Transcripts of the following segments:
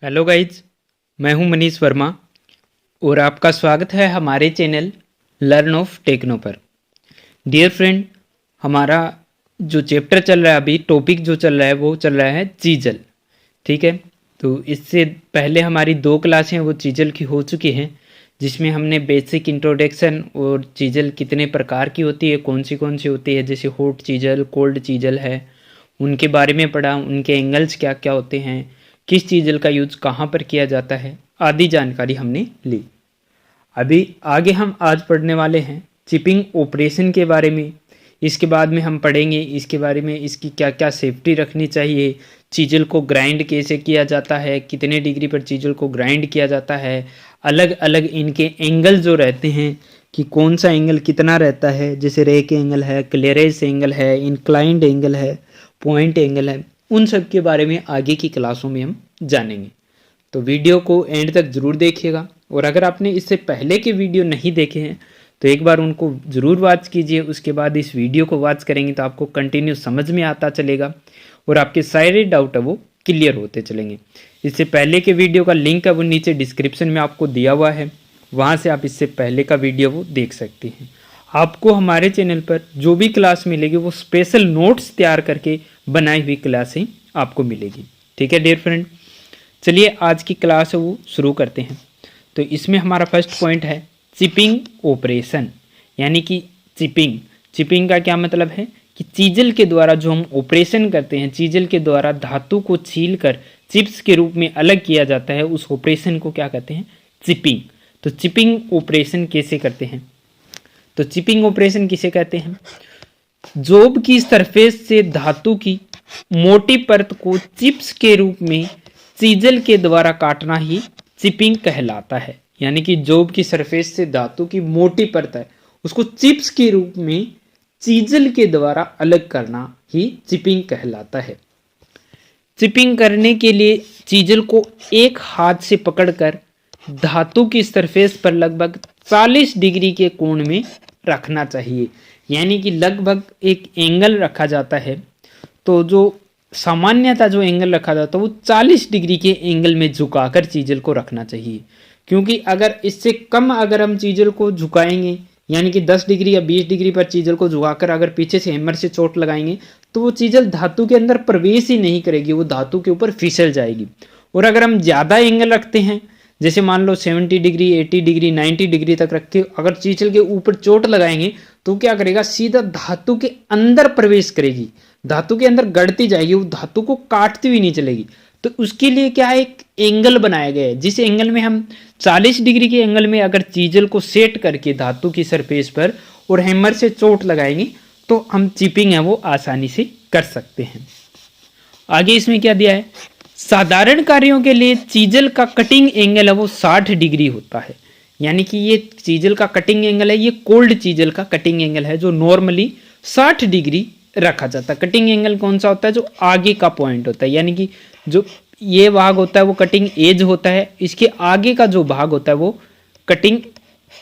Hello guys, मैं हूं मनीष वर्मा और आपका स्वागत है हमारे चैनल लर्न ऑफ टेक्नो पर। डियर फ्रेंड, हमारा जो चैप्टर चल रहा है, अभी टॉपिक जो चल रहा है वो चल रहा है चीजल। ठीक है, तो इससे पहले हमारी 2 क्लासें वो चीजल की हो चुकी हैं, जिसमें हमने बेसिक इंट्रोडक्शन और चीजल कितने प्रकार की होती है, कौन सी होती है, जैसे हॉट चीजल, कोल्ड चीजल है, उनके बारे में पढ़ा, उनके एंगल्स क्या क्या होते हैं, किस चीजल का यूज कहाँ पर किया जाता है, आदि जानकारी हमने ली। अभी आगे हम आज पढ़ने वाले हैं चिपिंग ऑपरेशन के बारे में। इसके बाद में हम पढ़ेंगे इसके बारे में, इसकी क्या क्या सेफ्टी रखनी चाहिए, चीजल को ग्राइंड कैसे किया जाता है, कितने डिग्री पर चीजल को ग्राइंड किया जाता है, अलग अलग इनके एंगल जो रहते हैं कि कौन सा एंगल कितना रहता है, जैसे रेक एंगल है, क्लियरेंस एंगल है, इंक्लाइंड एंगल है, पॉइंट एंगल है, उन सब के बारे में आगे की क्लासों में हम जानेंगे। तो वीडियो को एंड तक ज़रूर देखिएगा, और अगर आपने इससे पहले के वीडियो नहीं देखे हैं तो एक बार उनको ज़रूर वॉच कीजिए। उसके बाद इस वीडियो को वॉच करेंगे तो आपको कंटिन्यू समझ में आता चलेगा और आपके सारे डाउट है वो क्लियर होते चलेंगे। इससे पहले के वीडियो का लिंक है वो नीचे डिस्क्रिप्शन में आपको दिया हुआ है, वहाँ से आप इससे पहले का वीडियो वो देख सकते हैं। आपको हमारे चैनल पर जो भी क्लास मिलेगी वो स्पेशल नोट्स तैयार करके बनाई हुई क्लासें आपको मिलेगी। ठीक है डियर फ्रेंड, चलिए आज की क्लास है वो शुरू करते हैं। तो इसमें हमारा फर्स्ट पॉइंट है चिपिंग ऑपरेशन, यानी कि चिपिंग। चिपिंग का क्या मतलब है कि चीजल के द्वारा जो हम ऑपरेशन करते हैं, चीजल के द्वारा धातु को छील कर चिप्स के रूप में अलग किया जाता है, उस ऑपरेशन को क्या कहते हैं, चिपिंग। तो चिपिंग ऑपरेशन कैसे करते हैं, तो चिपिंग ऑपरेशन किसे कहते हैं, जोब की सरफेस से धातु की मोटी परत को चिप्स के रूप में चीजल के द्वारा काटना ही चिपिंग कहलाता है। यानी कि जोब की सरफेस से धातु की मोटी परत है उसको चिप्स के रूप में चीजल के द्वारा अलग करना ही चिपिंग कहलाता है। चिपिंग करने के लिए चीजल को एक हाथ से पकड़कर धातु की सरफेस पर लगभग 40 डिग्री के कोण में रखना चाहिए। यानी कि लगभग एक एंगल रखा जाता है, तो जो सामान्यतः जो एंगल रखा जाता है वो 40 डिग्री के एंगल में झुकाकर चीजल को रखना चाहिए। क्योंकि अगर इससे कम अगर हम चीजल को झुकाएंगे, यानी कि 10 डिग्री या 20 डिग्री पर चीजल को झुकाकर अगर पीछे से हैमर से चोट लगाएंगे तो वो चीजल धातु के अंदर प्रवेश ही नहीं करेगी, वो धातु के ऊपर फिसल जाएगी। और अगर हम ज़्यादा एंगल रखते हैं, जैसे मान लो 70 डिग्री, 80 डिग्री, 90 डिग्री तक रख के अगर चीजल के ऊपर चोट लगाएंगे तो क्या करेगा, सीधा धातु के अंदर प्रवेश करेगी, धातु के अंदर गड़ती जाएगी, वो धातु को काटती हुई नहीं चलेगी। तो उसके लिए क्या है, एक एंगल बनाया गया है, जिस एंगल में हम 40 डिग्री के एंगल में अगर चीजल को सेट करके धातु की सरफेस पर और हैमर से चोट लगाएंगे तो हम चिपिंग है वो आसानी से कर सकते हैं। आगे इसमें क्या दिया है, साधारण कार्यों के लिए चीजल का कटिंग एंगल है वो 60 डिग्री होता है। यानी कि ये चीजल का कटिंग एंगल है, ये कोल्ड चीजल का कटिंग एंगल है जो नॉर्मली 60 डिग्री रखा जाता है। कटिंग एंगल कौन सा होता है, जो आगे का पॉइंट होता है, यानी कि जो ये भाग होता है वो कटिंग एज होता है, इसके आगे का जो भाग होता है वो कटिंग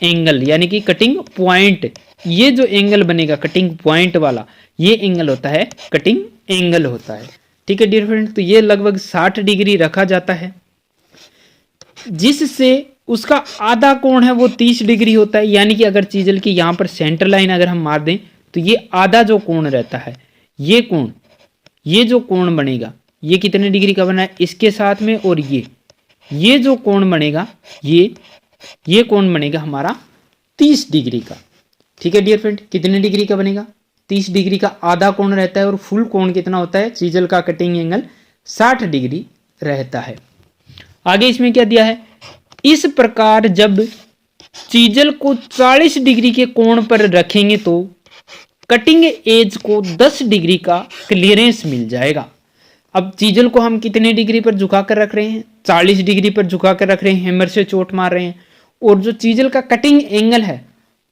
एंगल यानी कि कटिंग पॉइंट। ये जो एंगल बनेगा कटिंग पॉइंट वाला, ये एंगल होता है कटिंग एंगल होता है। ठीक है डियर फ्रेंड, तो ये लगभग 60 डिग्री रखा जाता है, जिससे उसका आधा कोण है वो 30 डिग्री होता है। यानी कि अगर चीजल की यहाँ पर सेंटर लाइन अगर हम मार दें तो ये आधा जो कोण रहता है, ये कोण, ये जो कोण बनेगा ये कितने डिग्री का बना है इसके साथ में, और ये जो कोण बनेगा ये कोण बनेगा हमारा 30 डिग्री का। ठीक है डियर फ्रेंड, कितने डिग्री का बनेगा, 30 डिग्री का आधा कोण रहता है, और फुल कोण कितना होता है, चीजल का कटिंग एंगल 60 डिग्री रहता है। आगे इसमें क्या दिया है, इस प्रकार जब चीजल को 40 डिग्री के कोण पर रखेंगे तो कटिंग एज को 10 डिग्री का क्लियरेंस मिल जाएगा। अब चीजल को हम कितने डिग्री पर झुका कर रख रहे हैं, 40 डिग्री पर झुका कर रख रहे हैं, हैमर से चोट मार रहे हैं, और जो चीजल का कटिंग एंगल है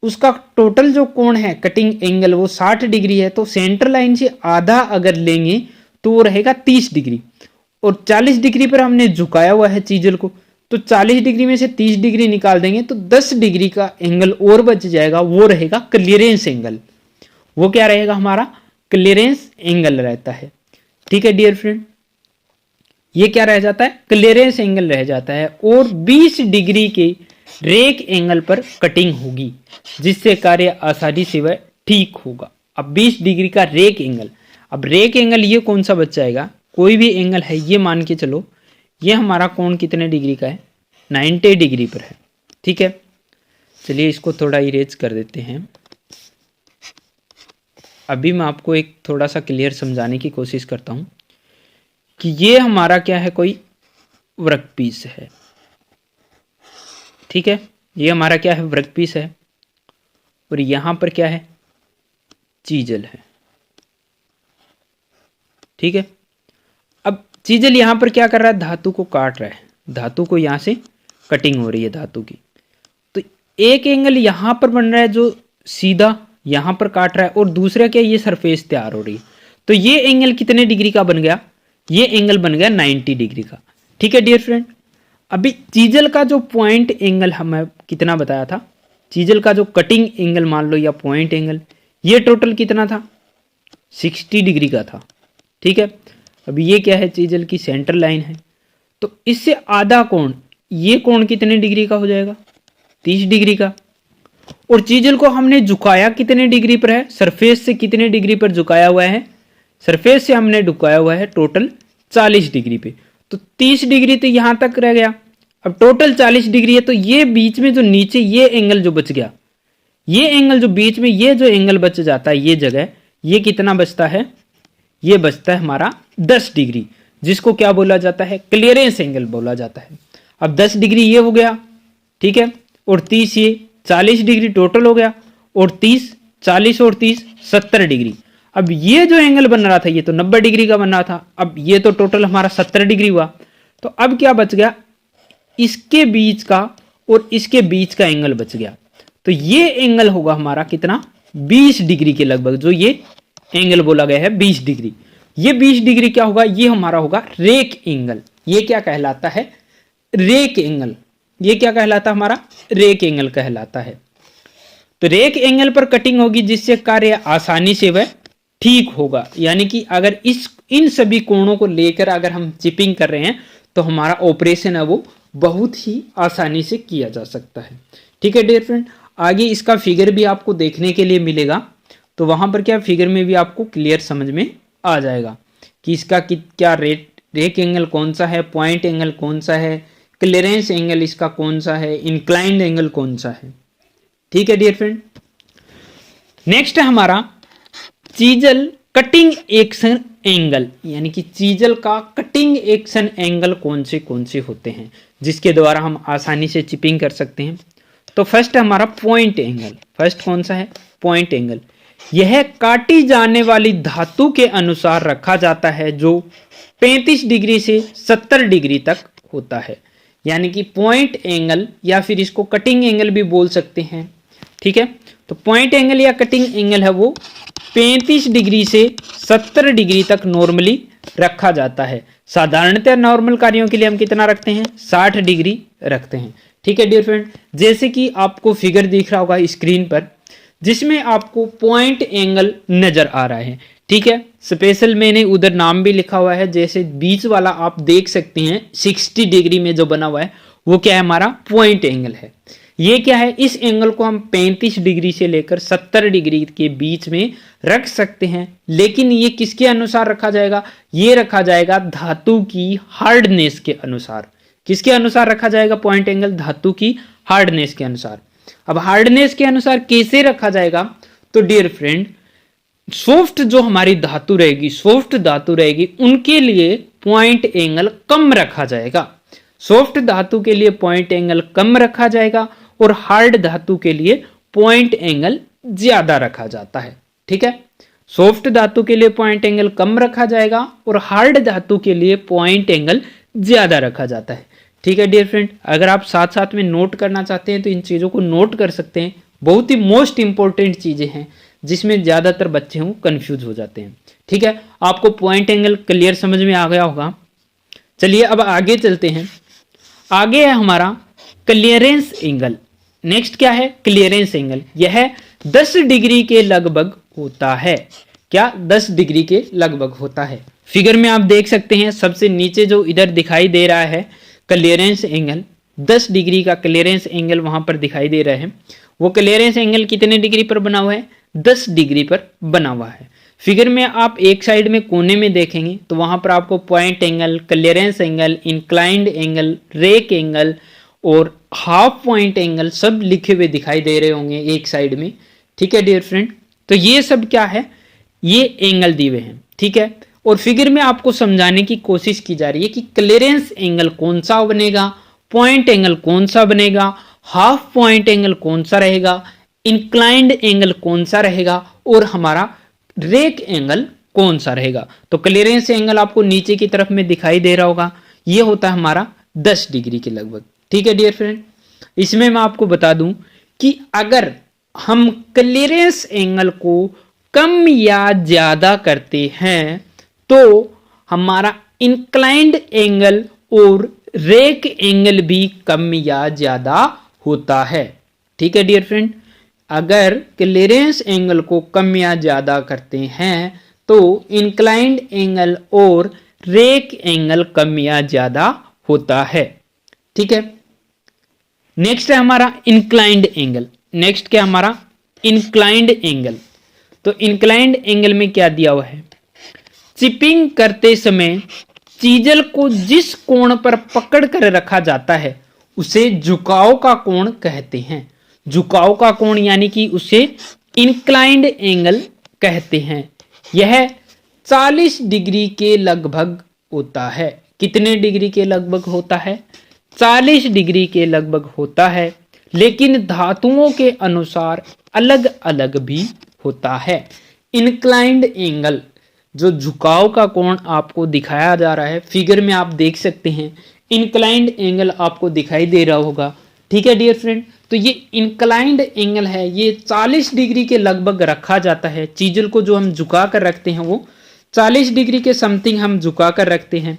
उसका टोटल जो कोण है कटिंग एंगल वो 60 डिग्री है। तो सेंटर लाइन से आधा अगर लेंगे तो वो रहेगा 30 डिग्री, और 40 डिग्री पर हमने झुकाया हुआ है चीजल को, तो 40 डिग्री में से 30 डिग्री निकाल देंगे तो 10 डिग्री का एंगल और बच जाएगा, वो रहेगा क्लियरेंस एंगल। वो क्या रहेगा, हमारा क्लियरेंस एंगल रहता है। ठीक है डियर फ्रेंड, ये क्या रह जाता है, क्लियरेंस एंगल रह जाता है, और 20 डिग्री के रेक एंगल पर कटिंग होगी, जिससे कार्य आसानी से वह ठीक होगा। अब 20 डिग्री का रेक एंगल, अब रेक एंगल ये कौन सा बच जाएगा, कोई भी एंगल है, ये मान के चलो ये हमारा कोण कितने डिग्री का है, 90 डिग्री पर है। ठीक है, चलिए इसको थोड़ा इरेज कर देते हैं। अभी मैं आपको एक थोड़ा सा क्लियर समझाने की कोशिश करता हूं कि ये हमारा क्या है, कोई वर्कपीस है। ठीक है, ये हमारा क्या है, वर्कपीस है, और यहां पर क्या है, चीजल है। ठीक है, अब चीजल यहां पर क्या कर रहा है, धातु को काट रहा है, धातु को यहां से कटिंग हो रही है धातु की। तो एक एंगल यहां पर बन रहा है जो सीधा यहां पर काट रहा है, और दूसरा क्या, ये सरफेस तैयार हो रही है। तो ये एंगल कितने डिग्री का बन गया, ये एंगल बन गया 90 डिग्री का। ठीक है डियर फ्रेंड, अभी चीजल का जो पॉइंट एंगल हमें कितना बताया था, चीजल का जो कटिंग एंगल मान लो या पॉइंट एंगल, ये टोटल कितना था, 60 डिग्री का था। ठीक है, अभी ये क्या है, चीजल की सेंटर लाइन है, तो इससे आधा कोण, ये कोण कितने डिग्री का हो जाएगा, 30 डिग्री का। और चीजल को हमने झुकाया कितने डिग्री पर है, सरफेस से कितने डिग्री पर झुकाया हुआ है, सरफेस से हमने झुकाया हुआ है टोटल 40 डिग्री पे। तो 30 डिग्री तो यहां तक रह गया, अब टोटल 40 डिग्री है, तो ये बीच में जो नीचे ये एंगल जो बच गया, ये एंगल जो बीच में ये जो एंगल बच जाता है, ये जगह, ये कितना बचता है, ये बचता है हमारा 10 डिग्री, जिसको क्या बोला जाता है, क्लियरेंस एंगल बोला जाता है। अब 10 डिग्री ये हो गया, ठीक है, और 30 ये 40 डिग्री टोटल हो गया, और 30 40 और 30 70 डिग्री। अब ये जो एंगल बन रहा था ये तो 90 डिग्री का बन रहा था, अब ये तो टोटल हमारा 70 डिग्री हुआ। तो अब क्या बच गया, इसके बीच का और इसके बीच का एंगल बच गया। तो ये एंगल होगा हमारा कितना, 20 डिग्री के लगभग, जो ये एंगल बोला गया है 20 डिग्री। ये 20 डिग्री क्या होगा, ये हमारा होगा रेक एंगल। ये क्या कहलाता है, रेक एंगल। ये क्या कहलाता है, हमारा रेक एंगल कहलाता है। तो रेक एंगल पर कटिंग होगी, जिससे कार्य आसानी से वह ठीक होगा। यानी कि अगर इन सभी कोणों को लेकर अगर हम चिपिंग कर रहे हैं तो हमारा ऑपरेशन है वो बहुत ही आसानी से किया जा सकता है। ठीक है डियर फ्रेंड, आगे इसका फिगर भी आपको देखने के लिए मिलेगा, तो वहां पर क्या फिगर में भी आपको क्लियर समझ में आ जाएगा कि इसका क्या रेक एंगल कौन सा है, पॉइंट एंगल कौन सा है, क्लियरेंस एंगल इसका कौन सा है, इंक्लाइंड एंगल कौन सा है। ठीक है डियर फ्रेंड, नेक्स्ट है हमारा चीजल कटिंग एक्शन एंगल। यानी कि चीजल का कटिंग एक्शन एंगल कौन से होते हैं जिसके द्वारा हम आसानी से चिपिंग कर सकते हैं। तो फर्स्ट है हमारा पॉइंट एंगल। फर्स्ट कौन सा है, पॉइंट एंगल। यह काटी जाने वाली धातु के अनुसार रखा जाता है, जो 35 डिग्री से 70 डिग्री तक होता है। यानी कि पॉइंट एंगल या फिर इसको कटिंग एंगल भी बोल सकते हैं। ठीक है, तो पॉइंट एंगल या कटिंग एंगल है वो 35 डिग्री से 70 डिग्री तक नॉर्मली रखा जाता है। साधारणतः नॉर्मल कार्यों के लिए हम कितना रखते हैं, 60 डिग्री रखते हैं। ठीक है डियर फ्रेंड, जैसे कि आपको फिगर दिख रहा होगा स्क्रीन पर, जिसमें आपको पॉइंट एंगल नजर आ रहा है। ठीक है, स्पेशल मैंने उधर नाम भी लिखा हुआ है, जैसे बीच वाला आप देख सकते हैं 60 डिग्री में जो बना हुआ है वो क्या है, हमारा पॉइंट एंगल है। ये क्या है, इस एंगल को हम 35 डिग्री से लेकर 70 डिग्री के बीच में रख सकते हैं। लेकिन ये किसके अनुसार रखा जाएगा, ये रखा जाएगा धातु की हार्डनेस के अनुसार। किसके अनुसार रखा जाएगा पॉइंट एंगल, धातु की हार्डनेस के अनुसार। अब हार्डनेस के अनुसार कैसे रखा जाएगा, तो डियर फ्रेंड सॉफ्ट जो हमारी धातु रहेगी, सॉफ्ट धातु रहेगी, उनके लिए पॉइंट एंगल कम रखा जाएगा। सॉफ्ट धातु के लिए पॉइंट एंगल कम रखा जाएगा और हार्ड धातु के लिए पॉइंट एंगल ज्यादा रखा जाता है। ठीक है, सॉफ्ट धातु के लिए पॉइंट एंगल कम रखा जाएगा और हार्ड धातु के लिए पॉइंट एंगल ज्यादा रखा जाता है। ठीक है डियर फ्रेंड, अगर आप साथ साथ में नोट करना चाहते हैं तो इन चीजों को नोट कर सकते हैं। बहुत ही मोस्ट इंपॉर्टेंट चीजें हैं जिसमें ज्यादातर बच्चे हों कंफ्यूज हो जाते हैं। ठीक है, आपको पॉइंट एंगल क्लियर समझ में आ गया होगा। चलिए अब आगे चलते हैं। आगे है हमारा क्लियरेंस एंगल। नेक्स्ट क्या है, क्लियरेंस एंगल। यह 10 डिग्री के लगभग होता है। क्या 10 डिग्री के लगभग होता है। फिगर में आप देख सकते हैं सबसे नीचे जो इधर दिखाई दे रहा है क्लियरेंस एंगल, 10 डिग्री का क्लियरेंस एंगल वहां पर दिखाई दे रहा है। वो क्लियरेंस एंगल कितने डिग्री पर बना हुआ है? 10 डिग्री पर बना हुआ है। फिगर में आप एक साइड में कोने में देखेंगे तो वहां पर आपको point angle, clearance angle, inclined angle, rake angle और हाफ पॉइंट एंगल सब लिखे हुए दिखाई दे रहे होंगे एक साइड में। ठीक है डियर फ्रेंड, तो ये सब क्या है? ये एंगल दिए हुए हैं। ठीक है, और फिगर में आपको समझाने की कोशिश की जा रही है कि क्लियरेंस एंगल कौन सा बनेगा, पॉइंट एंगल कौन सा बनेगा, हाफ पॉइंट एंगल कौन सा रहेगा, इंक्लाइंड एंगल कौन सा रहेगा और हमारा रेक एंगल कौन सा रहेगा। तो क्लियरेंस एंगल आपको नीचे की तरफ में दिखाई दे रहा होगा, ये होता है हमारा 10 डिग्री के लगभग। ठीक है डियर फ्रेंड, इसमें मैं आपको बता दूं कि अगर हम क्लियरेंस एंगल को कम या ज्यादा करते हैं तो हमारा इंक्लाइंड एंगल और रेक एंगल भी कम या ज्यादा होता है। ठीक है डियर फ्रेंड, अगर क्लियरेंस एंगल को कम या ज्यादा करते हैं तो इंक्लाइंड एंगल और रेक एंगल कम या ज्यादा होता है। ठीक है, नेक्स्ट है हमारा इंक्लाइंड एंगल। नेक्स्ट क्या हमारा? Inclined angle. तो इंक्लाइंड एंगल में क्या दिया हुआ है? चिपिंग करते समय चीजल को जिस कोण पर पकड़ कर रखा जाता है उसे झुकाव का कोण कहते हैं। झुकाव का कोण यानी कि उसे इंक्लाइंड एंगल कहते हैं। यह 40 डिग्री के लगभग होता है। कितने डिग्री के लगभग होता है? 40 डिग्री के लगभग होता है, लेकिन धातुओं के अनुसार अलग अलग भी होता है। इंक्लाइंड एंगल, जो झुकाव का कोण आपको दिखाया जा रहा है, फिगर में आप देख सकते हैं इंक्लाइंड एंगल आपको दिखाई दे रहा होगा। ठीक है डियर फ्रेंड, तो ये इंक्लाइंड एंगल है, ये 40 डिग्री के लगभग रखा जाता है। चीजल को जो हम झुका कर रखते हैं वो 40 डिग्री के समथिंग हम झुका कर रखते हैं,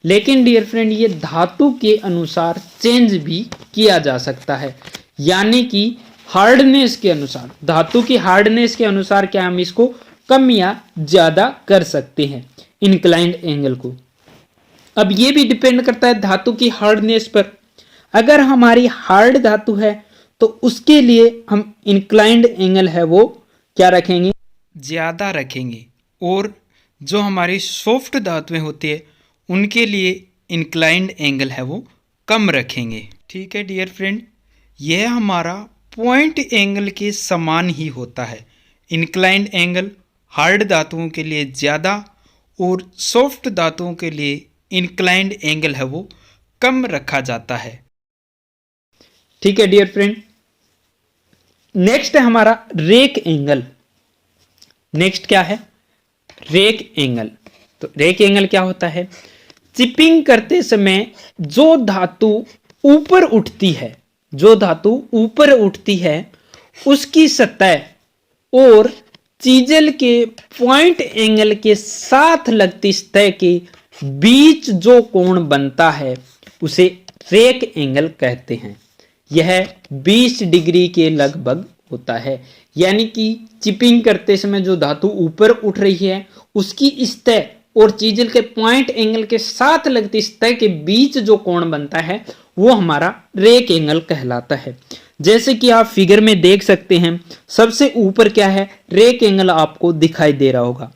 लेकिन डियर फ्रेंड ये धातु के अनुसार चेंज भी किया जा सकता है। यानी कि हार्डनेस के अनुसार, धातु की हार्डनेस के अनुसार क्या हम इसको कम या ज्यादा कर सकते हैं इंक्लाइंड एंगल को। अब ये भी डिपेंड करता है धातु की हार्डनेस पर। अगर हमारी हार्ड धातु है तो उसके लिए हम इंक्लाइंड एंगल है वो क्या रखेंगे? ज्यादा रखेंगे, और जो हमारी सॉफ्ट धातुएं होती है उनके लिए इंक्लाइंड एंगल है वो कम रखेंगे। ठीक है डियर फ्रेंड, यह हमारा पॉइंट एंगल के समान ही होता है। इंक्लाइंड एंगल हार्ड धातुओं के लिए ज़्यादा और सॉफ्ट धातुओं के लिए इंक्लाइंड एंगल है वो कम रखा जाता है। ठीक है डियर फ्रेंड, नेक्स्ट है हमारा रेक एंगल। नेक्स्ट क्या है? Rake angle. तो रेक एंगल क्या होता है? चिपिंग करते समय जो धातु ऊपर उठती है, जो धातु ऊपर उठती है उसकी सतह और चीजल के पॉइंट एंगल के साथ लगती सतह के बीच जो कोण बनता है उसे रेक एंगल कहते हैं। यह 20 डिग्री के लगभग होता है। यानी कि चिपिंग करते समय जो धातु ऊपर उठ रही है उसकी सतह और चीजल के पॉइंट एंगल के साथ लगती सतह के बीच जो कोण बनता है वो हमारा रेक एंगल कहलाता है। जैसे कि आप फिगर में देख सकते हैं, सबसे ऊपर क्या है? रेक एंगल आपको दिखाई दे रहा होगा।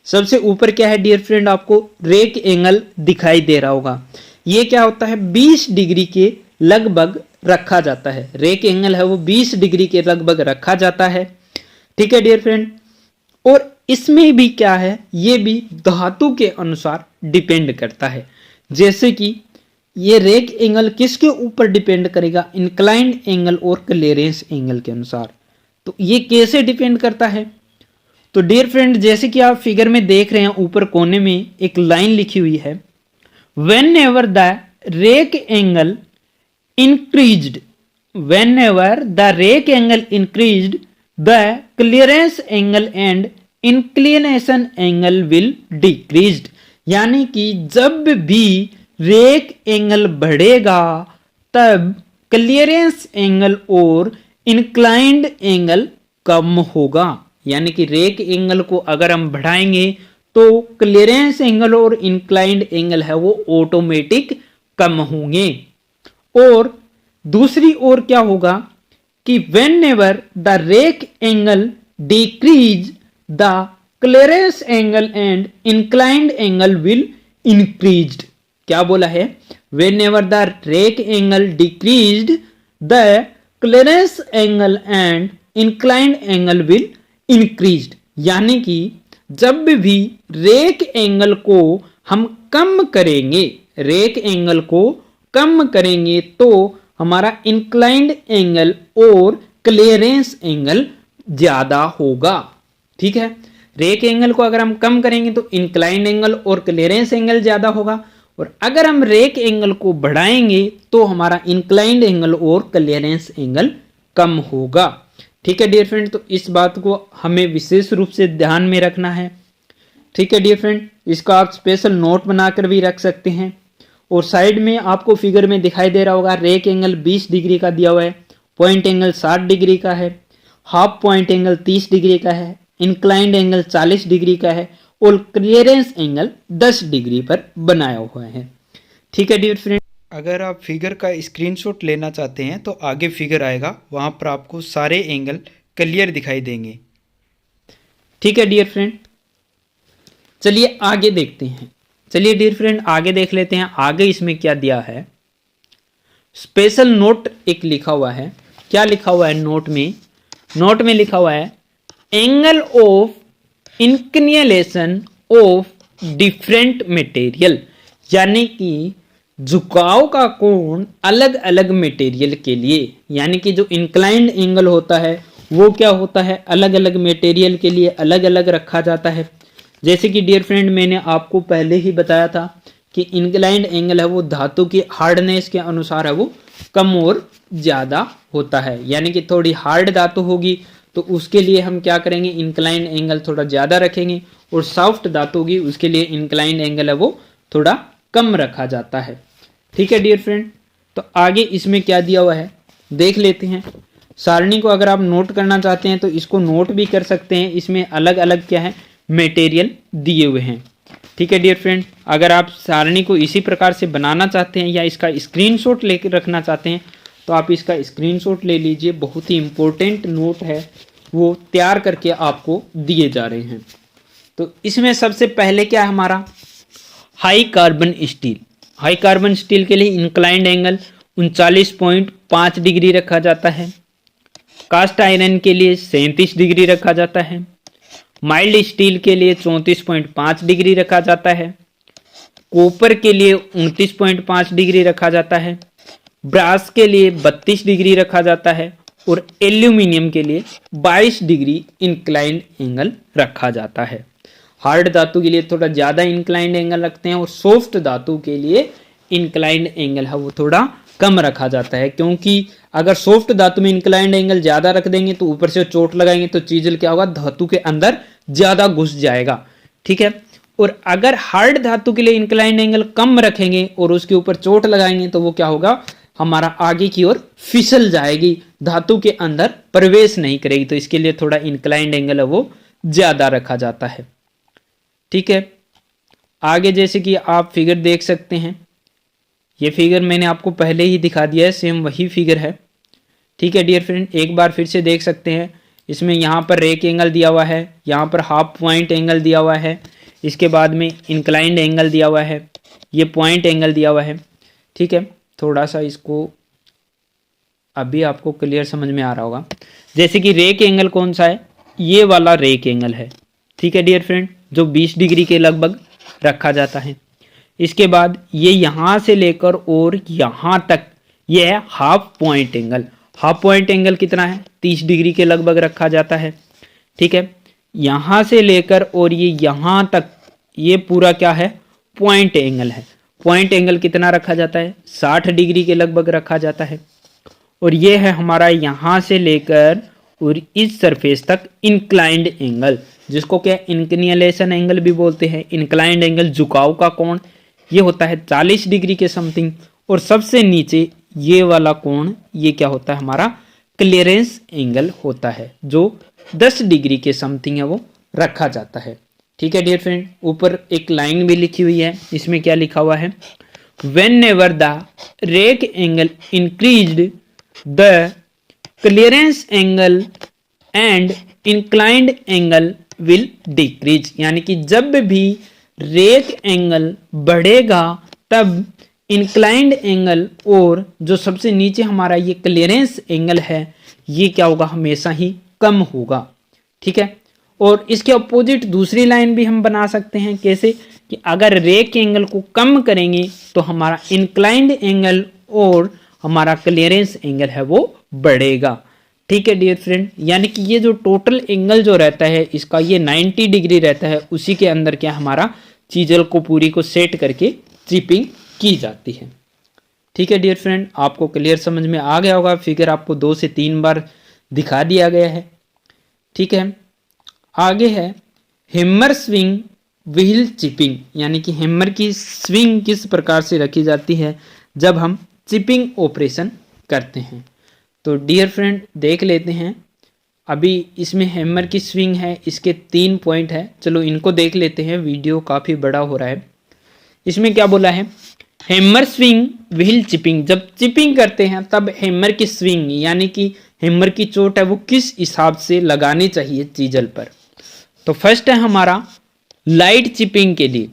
सबसे ऊपर क्या है डियर फ्रेंड? आपको रेक एंगल दिखाई दे रहा होगा। ये क्या होता है? 20 डिग्री के लगभग रखा जाता है। रेक एंगल है वो 20 डिग्री के लगभग रखा जाता है। ठीक है डियर फ्रेंड, और इसमें भी क्या है? ये भी धातु के अनुसार डिपेंड करता है। जैसे कि ये रेक एंगल किसके ऊपर डिपेंड करेगा? इंक्लाइंड एंगल और क्लियरेंस एंगल के अनुसार। तो ये कैसे डिपेंड करता है? तो डियर फ्रेंड, जैसे कि आप फिगर में देख रहे हैं ऊपर कोने में एक लाइन लिखी हुई है, when the rake angle increased, when the rake angle increased the clearance angle and inclination angle will decreased. यानी कि जब भी रेक एंगल बढ़ेगा तब क्लियरेंस एंगल और इंक्लाइंड एंगल कम होगा। यानी कि रेक एंगल को अगर हम बढ़ाएंगे तो क्लियरेंस एंगल और इंक्लाइंड एंगल है वो ऑटोमेटिक कम होंगे। और दूसरी ओर क्या होगा कि when the rake angle decrease the clearance angle and inclined angle will increased. क्या बोला है? When the rake angle decreased the clearance angle and inclined angle will increased. यानी कि जब भी रेक एंगल को हम कम करेंगे, रेक एंगल को कम करेंगे तो हमारा इंक्लाइंड एंगल और क्लियरेंस एंगल ज्यादा होगा। ठीक है, रेक एंगल को अगर हम कम करेंगे तो इंक्लाइंड एंगल और क्लियरेंस एंगल ज्यादा होगा, और अगर हम रेक एंगल को बढ़ाएंगे तो हमारा इंक्लाइंड एंगल और क्लियरेंस एंगल कम होगा। ठीक है डियर फ्रेंड, तो इस बात को हमें विशेष रूप से ध्यान में रखना है। ठीक है डियर फ्रेंड, इसका आप स्पेशल नोट बनाकर भी रख सकते हैं। और साइड में आपको फिगर में दिखाई दे रहा होगा रेक एंगल 20 डिग्री का दिया हुआ है, पॉइंट एंगल 60 डिग्री का है, हाफ पॉइंट एंगल 30 डिग्री का है, इंक्लाइंड एंगल 40 डिग्री का है और क्लियरेंस एंगल 10 डिग्री पर बनाया हुआ है। ठीक है डियर फ्रेंड, अगर आप फिगर का स्क्रीनशॉट लेना चाहते हैं तो आगे फिगर आएगा, वहाँ पर आपको सारे एंगल क्लियर दिखाई देंगे। ठीक है डियर फ्रेंड, चलिए आगे देखते हैं। चलिए डियर फ्रेंड आगे देख लेते हैं। आगे इसमें क्या दिया है, स्पेशल नोट एक लिखा हुआ है। क्या लिखा हुआ है नोट में? नोट में लिखा हुआ है angle of inclination of different material, यानी कि झुकाव का कोण अलग अलग मटेरियल के लिए, यानी कि जो इंक्लाइंड एंगल होता है वो क्या होता है, अलग अलग मटेरियल के लिए अलग अलग रखा जाता है। जैसे कि डियर फ्रेंड मैंने आपको पहले ही बताया था कि इंक्लाइंड एंगल है वो धातु की हार्डनेस के अनुसार है वो कम और ज़्यादा होता है, यानी कि थोड़ी हार्ड धातु होगी तो उसके लिए हम क्या करेंगे, इंक्लाइंड एंगल थोड़ा ज़्यादा रखेंगे, और सॉफ्ट धातु होगी उसके लिए इंक्लाइंड एंगल है वो थोड़ा कम रखा जाता है। ठीक है डियर फ्रेंड, तो आगे इसमें क्या दिया हुआ है देख लेते हैं। सारणी को अगर आप नोट करना चाहते हैं तो इसको नोट भी कर सकते हैं। इसमें अलग अलग क्या है मटेरियल दिए हुए हैं। ठीक है डियर फ्रेंड, अगर आप सारणी को इसी प्रकार से बनाना चाहते हैं या इसका स्क्रीनशॉट लेकर रखना चाहते हैं तो आप इसका स्क्रीनशॉट ले लीजिए। बहुत ही इंपॉर्टेंट नोट है, वो तैयार करके आपको दिए जा रहे हैं। तो इसमें सबसे पहले क्या है हमारा high carbon steel. High carbon steel के लिए इंक्लाइंड एंगल 39.5 डिग्री रखा जाता है। कास्ट आयरन के लिए 37 डिग्री रखा जाता है। माइल्ड स्टील के लिए 34.5 डिग्री रखा जाता है। कॉपर के लिए 29.5 डिग्री रखा जाता है। ब्रास के लिए 32 डिग्री रखा जाता है और एल्यूमिनियम के लिए 22 डिग्री इंक्लाइंड एंगल रखा जाता है। हार्ड धातु के लिए थोड़ा ज़्यादा इंक्लाइंड एंगल रखते हैं और सॉफ्ट धातु के लिए इंक्लाइंड एंगल है वो थोड़ा कम रखा जाता है, क्योंकि अगर सॉफ्ट धातु में इंक्लाइंड एंगल ज़्यादा रख देंगे तो ऊपर से चोट लगाएंगे तो चीज क्या होगा, धातु के अंदर ज़्यादा घुस जाएगा। ठीक है, और अगर हार्ड धातु के लिए इंक्लाइंड एंगल कम रखेंगे और उसके ऊपर चोट लगाएंगे तो वो क्या होगा, हमारा आगे की ओर फिसल जाएगी, धातु के अंदर प्रवेश नहीं करेगी। तो इसके लिए थोड़ा इंक्लाइंड एंगल है वो ज़्यादा रखा जाता है। ठीक है, आगे जैसे कि आप फिगर देख सकते हैं, ये फिगर मैंने आपको पहले ही दिखा दिया है, सेम वही फिगर है। ठीक है डियर फ्रेंड, एक बार फिर से देख सकते हैं। इसमें यहाँ पर रेक एंगल दिया हुआ है, यहाँ पर हाफ पॉइंट एंगल दिया हुआ है, इसके बाद में इंक्लाइंड एंगल दिया हुआ है, ये पॉइंट एंगल दिया हुआ है। ठीक है, थोड़ा सा इसको अभी आपको क्लियर समझ में आ रहा होगा। जैसे कि रेक एंगल कौन सा है, ये वाला रेक एंगल है। ठीक है डियर फ्रेंड, जो 20 डिग्री के लगभग रखा जाता है। इसके बाद ये यहाँ से लेकर और यहाँ तक ये है half point angle. Half point angle कितना है, 30 डिग्री के लगभग रखा जाता है। ठीक है, यहाँ से लेकर और ये यहाँ तक ये पूरा क्या है, पॉइंट एंगल है। पॉइंट एंगल कितना रखा जाता है, 60 डिग्री के लगभग रखा जाता है। और ये है हमारा यहाँ से लेकर और इस सरफेस तक इंक्लाइंड एंगल, जिसको क्या इंक्लिनेशन एंगल भी बोलते हैं। इंक्लाइंड एंगल झुकाव का कोण ये होता है 40 डिग्री के समथिंग, और सबसे नीचे ये वाला कोण ये क्या होता है, हमारा क्लियरेंस एंगल होता है, जो 10 डिग्री के समथिंग है वो रखा जाता है। ठीक है डियर फ्रेंड, ऊपर एक लाइन भी लिखी हुई है, इसमें क्या लिखा हुआ है, when the rake angle increased the clearance angle and inclined angle will decrease, यानी कि जब भी रेक एंगल बढ़ेगा तब इंक्लाइंड एंगल और जो सबसे नीचे हमारा ये क्लियरेंस एंगल है ये क्या होगा, हमेशा ही कम होगा। ठीक है, और इसके अपोजिट दूसरी लाइन भी हम बना सकते हैं, कैसे कि अगर रेक एंगल को कम करेंगे तो हमारा इंक्लाइंड एंगल और हमारा क्लियरेंस एंगल है वो बढ़ेगा। ठीक है डियर फ्रेंड, यानी कि ये जो टोटल एंगल जो रहता है इसका ये 90 डिग्री रहता है, उसी के अंदर क्या हमारा चीजल को पूरी को सेट करके चिपिंग की जाती है। ठीक है डियर फ्रेंड, आपको क्लियर समझ में आ गया होगा, फिगर आपको 2 से 3 बार दिखा दिया गया है। ठीक है, आगे है हैमर स्विंग व्हील चिपिंग, यानी कि हैमर की स्विंग किस प्रकार से रखी जाती है जब हम चिपिंग ऑपरेशन करते हैं। तो डियर फ्रेंड देख लेते हैं, अभी इसमें हैमर की स्विंग है, इसके 3 पॉइंट है, चलो इनको देख लेते हैं, वीडियो काफ़ी बड़ा हो रहा है। इसमें क्या बोला है, हैमर स्विंग व्हील चिपिंग, जब चिपिंग करते हैं तब हैमर की स्विंग यानी कि हैमर की चोट है वो किस हिसाब से लगानी चाहिए चीजल पर। तो फर्स्ट है हमारा लाइट चिपिंग के लिए,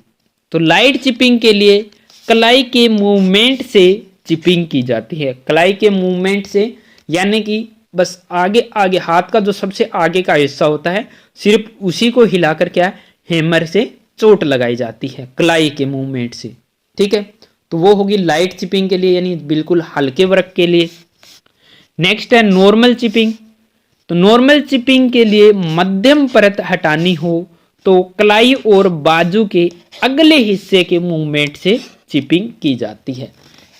तो लाइट चिपिंग के लिए कलाई के मूवमेंट से चिपिंग की जाती है, कलाई के मूवमेंट से, यानी कि बस आगे आगे हाथ का जो सबसे आगे का हिस्सा होता है सिर्फ उसी को हिलाकर क्या हैमर से चोट लगाई जाती है कलाई के मूवमेंट से। ठीक है, तो वो होगी लाइट चिपिंग के लिए, यानी बिल्कुल हल्के वर्क के लिए। नेक्स्ट है नॉर्मल चिपिंग, तो नॉर्मल चिपिंग के लिए मध्यम परत हटानी हो तो कलाई और बाजू के अगले हिस्से के मूवमेंट से चिपिंग की जाती है।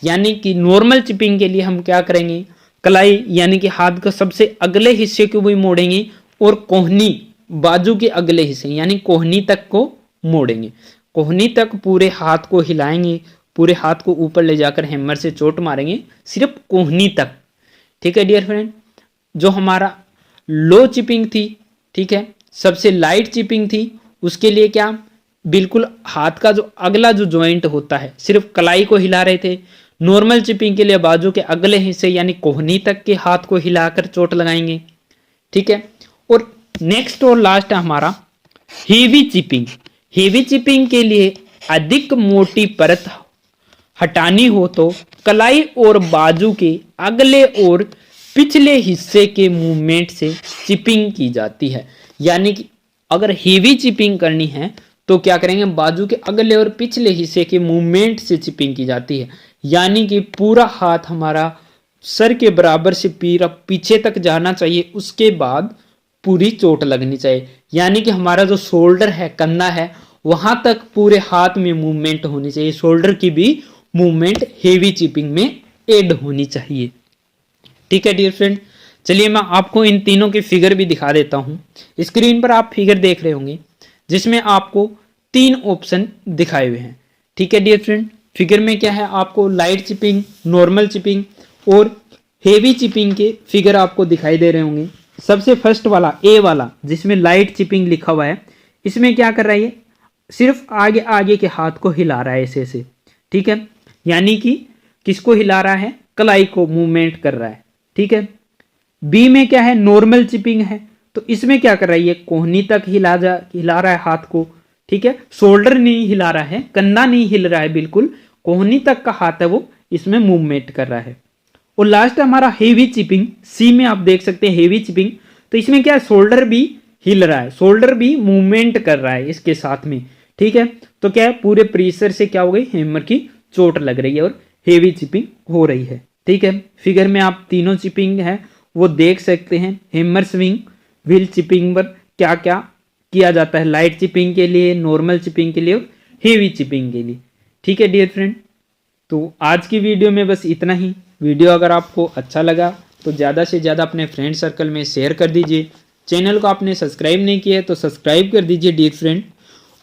यानी कि नॉर्मल चिपिंग के लिए हम क्या करेंगे, कलाई यानी कि हाथ का सबसे अगले हिस्से को भी मोड़ेंगे और कोहनी बाजू के अगले हिस्से यानी कोहनी तक को मोड़ेंगे, कोहनी तक पूरे हाथ को हिलाएंगे, पूरे हाथ को ऊपर ले जाकर हैमर से चोट मारेंगे सिर्फ कोहनी तक। ठीक है डियर फ्रेंड, जो हमारा लो चिपिंग थी, ठीक है, सबसे लाइट चिपिंग थी, उसके लिए क्या बिल्कुल हाथ का जो अगला जो जॉइंट होता है सिर्फ कलाई को हिला रहे थे। नॉर्मल चिपिंग के लिए बाजू के अगले हिस्से यानी कोहनी तक के हाथ को हिलाकर चोट लगाएंगे। ठीक है, और नेक्स्ट और लास्ट है हमारा हेवी चिपिंग। हेवी चिपिंग के लिए अधिक मोटी परत हटानी हो तो कलाई और बाजू के अगले और पिछले हिस्से के मूवमेंट से चिपिंग की जाती है। यानी कि अगर हेवी चिपिंग करनी है तो क्या करेंगे, बाजू के अगले और पिछले हिस्से के मूवमेंट से चिपिंग की जाती है, यानी कि पूरा हाथ हमारा सर के बराबर से पीछे तक जाना चाहिए, उसके बाद पूरी चोट लगनी चाहिए। यानी कि हमारा जो शोल्डर है, कंधा है, वहां तक पूरे हाथ में मूवमेंट होनी चाहिए, शोल्डर की भी मूवमेंट हेवी चिपिंग में ऐड होनी चाहिए। ठीक है डियर फ्रेंड, चलिए मैं आपको इन तीनों के फिगर भी दिखा देता हूं। स्क्रीन पर आप फिगर देख रहे होंगे जिसमें आपको 3 ऑप्शन दिखाए हुए हैं। ठीक है डियर फ्रेंड, फिगर में क्या है, आपको लाइट चिपिंग, नॉर्मल चिपिंग और हेवी चिपिंग के फिगर आपको दिखाई दे रहे होंगे। सबसे फर्स्ट वाला ए वाला जिसमें लाइट चिपिंग लिखा हुआ है, इसमें क्या कर रहा है, ये सिर्फ आगे आगे के हाथ को हिला रहा है ऐसे से। ठीक है, यानी कि किसको हिला रहा है, कलाई को मूवमेंट कर रहा है। ठीक है, बी में क्या है, नॉर्मल चिपिंग है, तो इसमें क्या कर रहा है, ये कोहनी तक हिला रहा है हाथ को। ठीक है, शोल्डर नहीं हिला रहा है, कंधा नहीं हिल रहा है, बिल्कुल कोहनी तक का हाथ है वो इसमें मूवमेंट कर रहा है। और लास्ट हमारा हेवी चिपिंग, सी में आप देख सकते हैं हेवी चिपिंग, तो इसमें क्या है, शोल्डर भी हिल रहा है, शोल्डर भी मूवमेंट कर रहा है इसके साथ में। ठीक है, तो क्या है, पूरे प्रेशर से क्या हो गई, हैमर की चोट लग रही है और हेवी चिपिंग हो रही है। ठीक है, फिगर में आप तीनों चिपिंग है वो देख सकते हैं। हैमर स्विंग व्हील चिपिंग पर क्या क्या किया जाता है, लाइट चिपिंग के लिए, नॉर्मल चिपिंग के लिए और हेवी चिपिंग के लिए। ठीक है डियर फ्रेंड, तो आज की वीडियो में बस इतना ही। वीडियो अगर आपको अच्छा लगा तो ज़्यादा से ज़्यादा अपने फ्रेंड सर्कल में शेयर कर दीजिए। चैनल को आपने सब्सक्राइब नहीं किया है तो सब्सक्राइब कर दीजिए डियर फ्रेंड।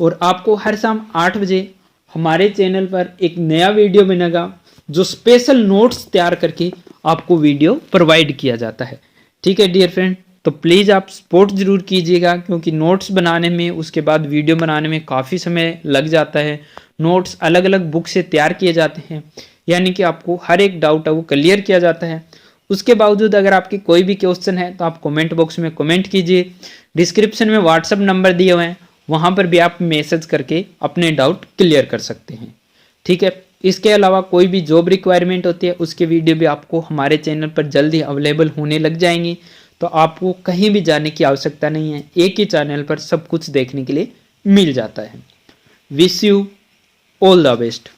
और आपको हर शाम 8 बजे हमारे चैनल पर एक नया वीडियो बनेगा जो स्पेशल नोट्स तैयार करके आपको वीडियो प्रोवाइड किया जाता है। ठीक है डियर फ्रेंड, तो प्लीज़ आप सपोर्ट ज़रूर कीजिएगा, क्योंकि नोट्स बनाने में, उसके बाद वीडियो बनाने में काफ़ी समय लग जाता है। नोट्स अलग अलग बुक से तैयार किए जाते हैं, यानी कि आपको हर एक डाउट है वो क्लियर किया जाता है। उसके बावजूद अगर आपकी कोई भी क्वेश्चन है तो आप कमेंट बॉक्स में कमेंट कीजिए। डिस्क्रिप्शन में व्हाट्सअप नंबर दिए हुए हैं, वहाँ पर भी आप मैसेज करके अपने डाउट क्लियर कर सकते हैं। ठीक है, इसके अलावा कोई भी जॉब रिक्वायरमेंट होती है उसके वीडियो भी आपको हमारे चैनल पर जल्दी अवेलेबल होने लग जाएंगी, तो आपको कहीं भी जाने की आवश्यकता नहीं है, एक ही चैनल पर सब कुछ देखने के लिए मिल जाता है। Wish you all the best.